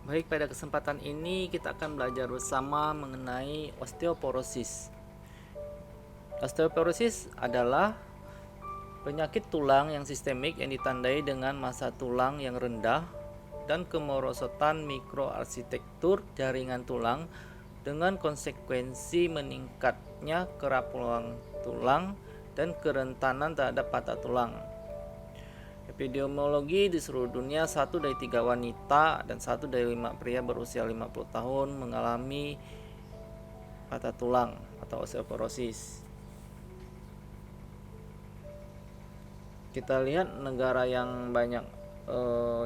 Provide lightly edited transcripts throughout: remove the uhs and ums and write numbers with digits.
Baik, pada kesempatan ini kita akan belajar bersama mengenai osteoporosis. Osteoporosis adalah penyakit tulang yang sistemik yang ditandai dengan massa tulang yang rendah dan kemerosotan mikroarsitektur jaringan tulang dengan konsekuensi meningkatnya kerapuhan tulang dan kerentanan terhadap patah tulang. Epidemiologi di seluruh dunia, 1 dari 3 wanita dan 1 dari 5 pria berusia 50 tahun mengalami patah tulang atau osteoporosis. Kita lihat negara yang banyak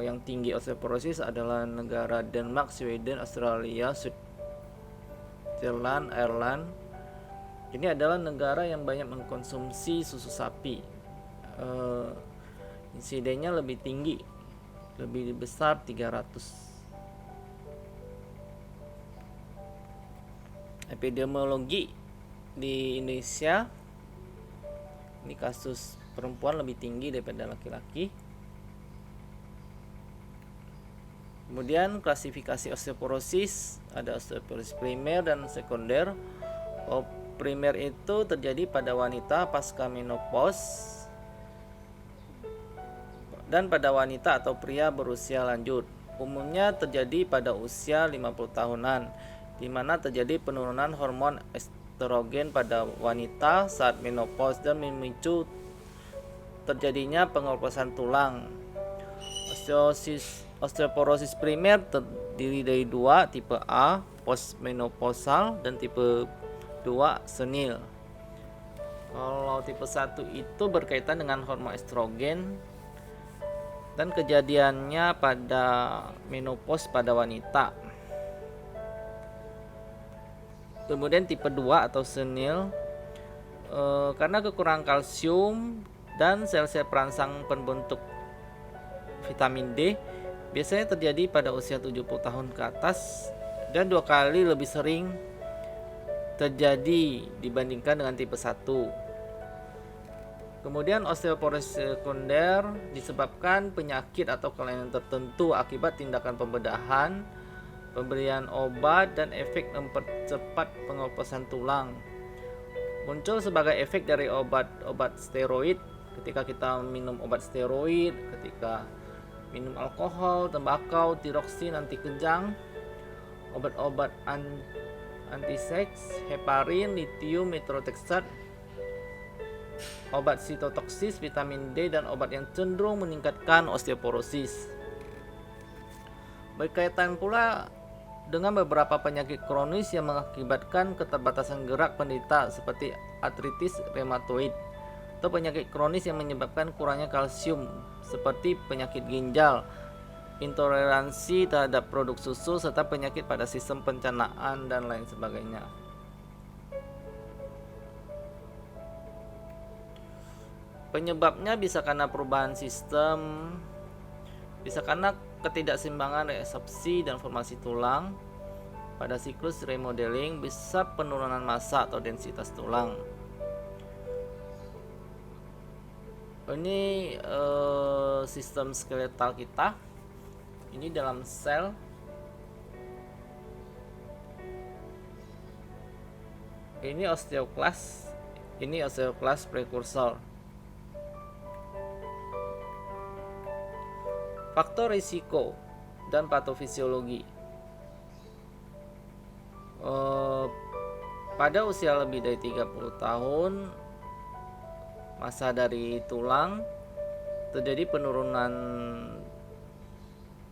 yang tinggi osteoporosis adalah negara Denmark, Sweden, Australia, Switzerland, Ireland. Ini adalah negara yang banyak mengkonsumsi susu sapi. Insidennya lebih tinggi, lebih besar 300. Epidemiologi di Indonesia, ini kasus perempuan lebih tinggi daripada laki-laki. Kemudian klasifikasi osteoporosis, ada osteoporosis primer dan sekunder. Primer itu terjadi pada wanita pasca menopause dan pada wanita atau pria berusia lanjut. Umumnya terjadi pada usia 50 tahunan, di mana terjadi penurunan hormon estrogen pada wanita saat menopause dan memicu terjadinya pengeroposan tulang. Osteoporosis primer terdiri dari 2, tipe A postmenopausal dan tipe 2 senil. Kalau tipe 1 itu berkaitan dengan hormon estrogen dan kejadiannya pada menopause pada wanita. Kemudian tipe 2 atau senil karena kekurangan kalsium dan sel-sel perangsang pembentuk vitamin D, biasanya terjadi pada usia 70 tahun ke atas dan 2 kali lebih sering terjadi dibandingkan dengan tipe 1. Kemudian osteoporosis sekunder disebabkan penyakit atau kelainan tertentu akibat tindakan pembedahan, pemberian obat, dan efek mempercepat pengeroposan tulang. Muncul sebagai efek dari obat-obat steroid ketika kita minum obat steroid, ketika minum alkohol, tembakau, tiroksin, anti kejang, obat-obat antiseks, heparin, litium, methotrexate, obat sitotoksis, vitamin D, dan obat yang cenderung meningkatkan osteoporosis. Berkaitan pula dengan beberapa penyakit kronis yang mengakibatkan keterbatasan gerak penderita seperti artritis reumatoid atau penyakit kronis yang menyebabkan kurangnya kalsium seperti penyakit ginjal, intoleransi terhadap produk susu, serta penyakit pada sistem pencernaan dan lain sebagainya. Penyebabnya bisa karena perubahan sistem, bisa karena ketidakseimbangan reabsorpsi dan formasi tulang pada siklus remodeling, bisa penurunan massa atau densitas tulang. Ini sistem skeletal kita. Ini dalam sel. Ini osteoklas. Ini osteoklas prekursor. Faktor risiko dan patofisiologi. Pada usia lebih dari 30 tahun, massa dari tulang terjadi penurunan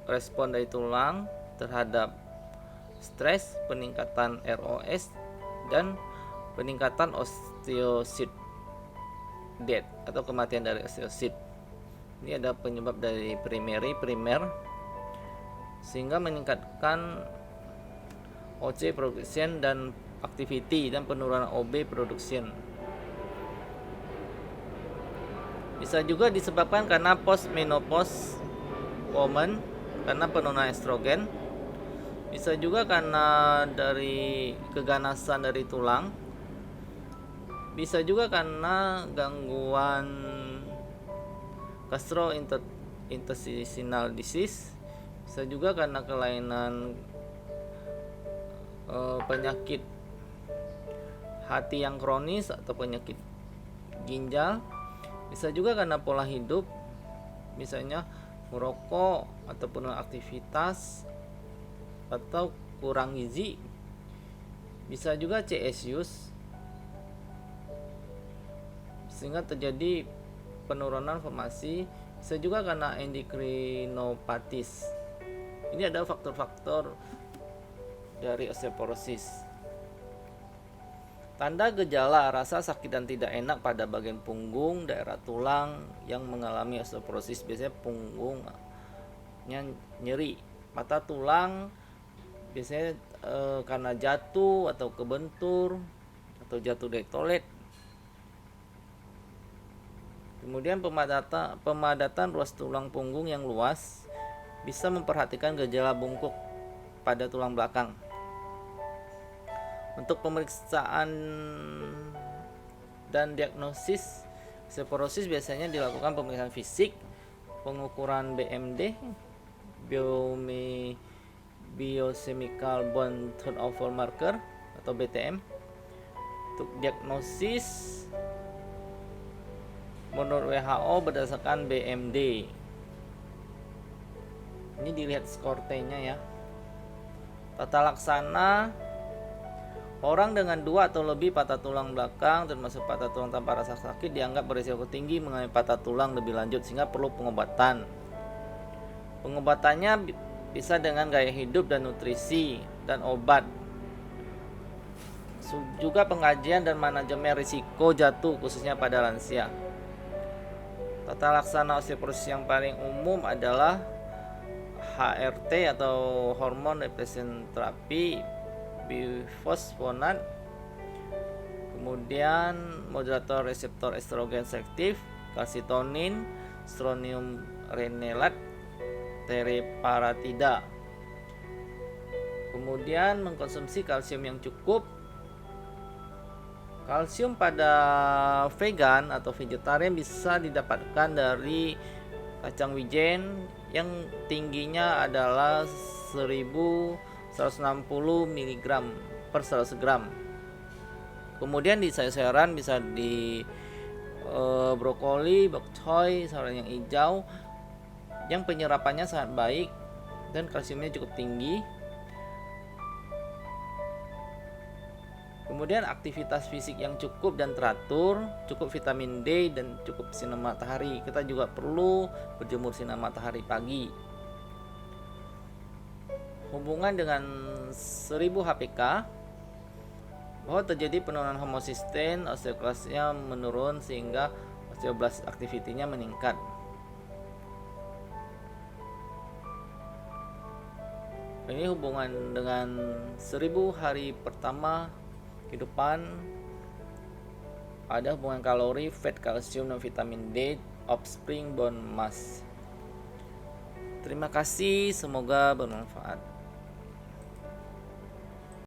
respon dari tulang terhadap stres, peningkatan ROS, dan peningkatan osteosit death atau kematian dari osteosit. Ini ada penyebab dari primer sehingga meningkatkan OC production dan activity dan penurunan OB production. Bisa juga disebabkan karena post menopause woman karena penurunan estrogen. Bisa juga karena dari keganasan dari tulang. Bisa juga karena gangguan gastrointestinal disease. Bisa juga karena kelainan penyakit hati yang kronis atau penyakit ginjal. Bisa juga karena pola hidup, misalnya merokok ataupun aktivitas atau kurang gizi. Bisa juga CSUS, sehingga terjadi penurunan formasi. Bisa juga karena endokrinopatis. Ini adalah faktor-faktor dari osteoporosis. Tanda gejala rasa sakit dan tidak enak pada bagian punggung, daerah tulang yang mengalami osteoporosis. Biasanya punggungnya nyeri, patah tulang biasanya karena jatuh atau kebentur atau jatuh dari toilet. Kemudian pemadatan ruas tulang punggung yang luas bisa memperhatikan gejala bungkuk pada tulang belakang. Untuk pemeriksaan dan diagnosis osteoporosis biasanya dilakukan pemeriksaan fisik, pengukuran BMD, Biochemical Bone Turnover Marker atau BTM. Untuk diagnosis menurut WHO berdasarkan BMD. Ini dilihat skor T-nya ya. Tata laksana: orang dengan 2 atau lebih patah tulang belakang termasuk patah tulang tanpa rasa sakit dianggap berisiko tinggi mengalami patah tulang lebih lanjut sehingga perlu pengobatan. Pengobatannya bisa dengan gaya hidup dan nutrisi dan obat. Juga pengkajian dan manajemen risiko jatuh khususnya pada lansia. Tata laksana osteoporosis yang paling umum adalah HRT atau hormon replacement therapy, bifosfonat, kemudian modulator reseptor estrogen selektif, kalsitonin, strontium renelat, teriparatida. Kemudian mengkonsumsi kalsium yang cukup. Kalsium pada vegan atau vegetarian bisa didapatkan dari kacang wijen yang tingginya adalah 1160 mg per 100 gram. Kemudian di sayur-sayuran bisa di brokoli, bok choy, sayuran yang hijau yang penyerapannya sangat baik dan kalsiumnya cukup tinggi. Kemudian aktivitas fisik yang cukup dan teratur, cukup vitamin D dan cukup sinar matahari. Kita juga perlu berjemur sinar matahari pagi. Hubungan dengan 1000 HPK, bahwa terjadi penurunan homocysteine, osteoklasnya menurun sehingga osteoblast activity-nya meningkat. Ini hubungan dengan 1000 hari pertama kehidupan, ada hubungan kalori, fat, kalsium, dan vitamin D, offspring, bone mass. Terima kasih, semoga bermanfaat.